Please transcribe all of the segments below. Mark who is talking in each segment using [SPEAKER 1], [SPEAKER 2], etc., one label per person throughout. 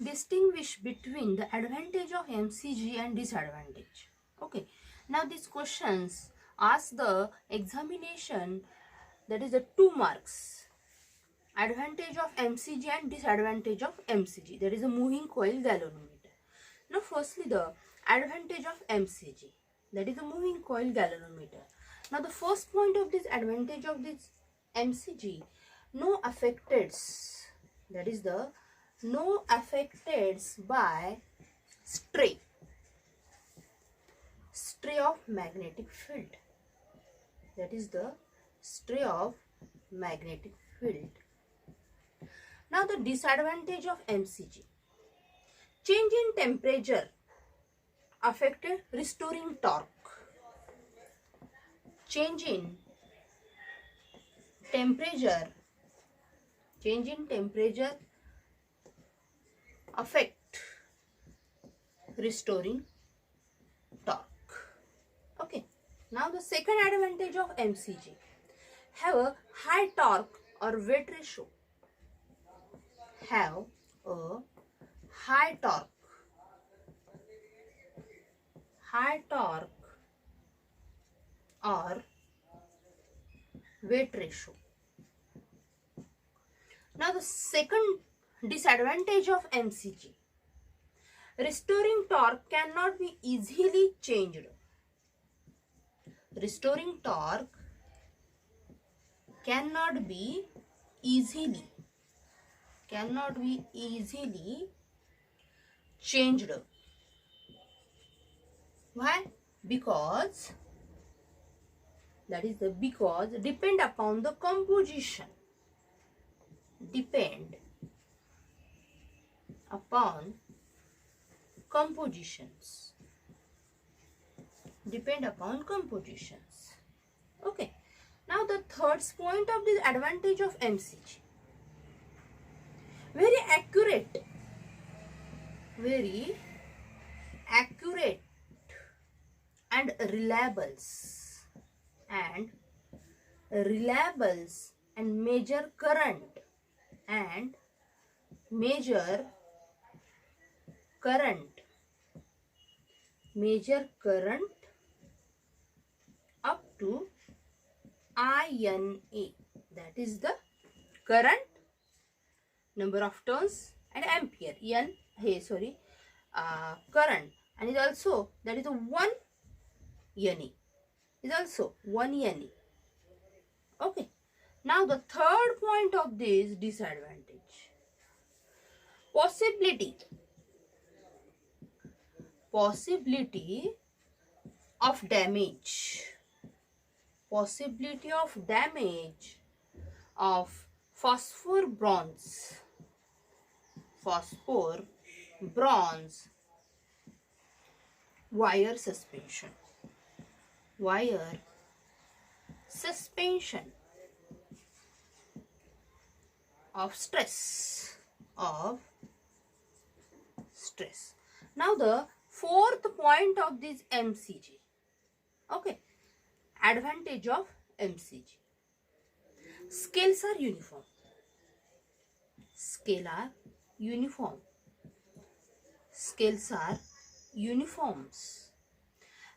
[SPEAKER 1] distinguish between the advantage of MCG and disadvantage. Okay, now these questions ask the examination, that is the 2 marks. Advantage of MCG and disadvantage of MCG, that is a moving coil galvanometer. Now firstly the advantage of MCG, that is a moving coil galvanometer. Now the first point of this advantage of this MCG, no affecteds, that is the no affecteds by stray of magnetic field, that is the stray of magnetic field. Now the disadvantage of MCG, change in temperature affected restoring torque. Change in temperature affect restoring torque. Okay, now the second advantage of MCG, have a high torque or weight ratio. Have a high torque or weight ratio. Now the second disadvantage of MCG, restoring torque cannot be easily changed. Restoring torque cannot be easily changed. Why? Because depend upon the composition. Depend upon compositions. Okay. Now the third point of this advantage of MCG, very accurate and reliables and measure current up to INA, that is the current, number of turns, and ampere. Current, and is also, that is a 1 NE, is also 1 NE. Okay. Now the third point of this disadvantage, possibility of damage of phosphor bronze wire suspension of stress. Now the fourth point of this MCG, okay, advantage of MCG, scales are uniforms.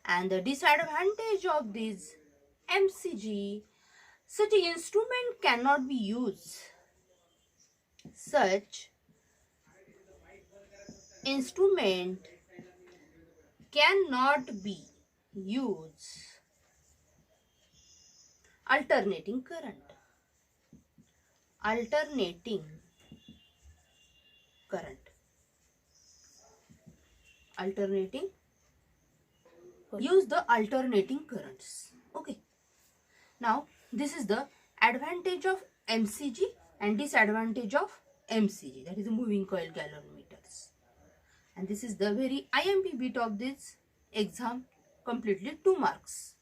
[SPEAKER 1] And the disadvantage of this MCG, such instrument cannot be used. Such instrument cannot be used. Alternating current. Use the alternating currents. Okay. Now this is the advantage of MCG and disadvantage of MCG, that is the moving coil galvanometers. And this is the very IMP bit of this exam, completely 2 marks.